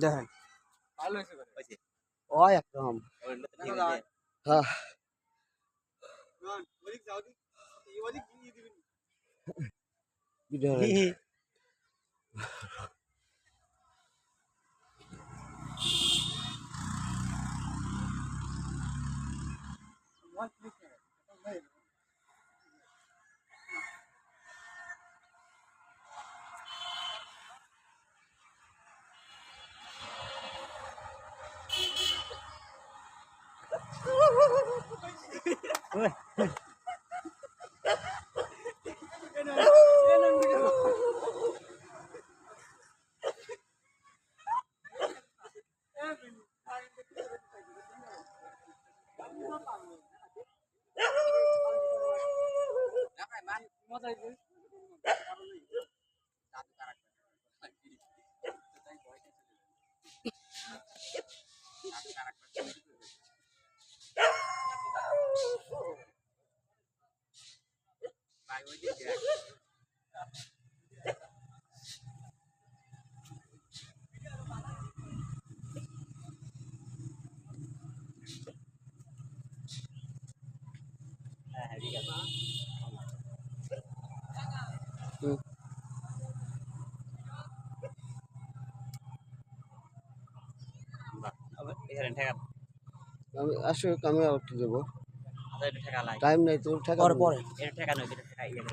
দেখেন ভালো হয়েছে হয়েছে ওই একদম হ্যাঁ আমি আসলে আমি আবার দেবো টাইম নাই তোর টাকা পরে পরে এটা টাকা নয় এটা টাকা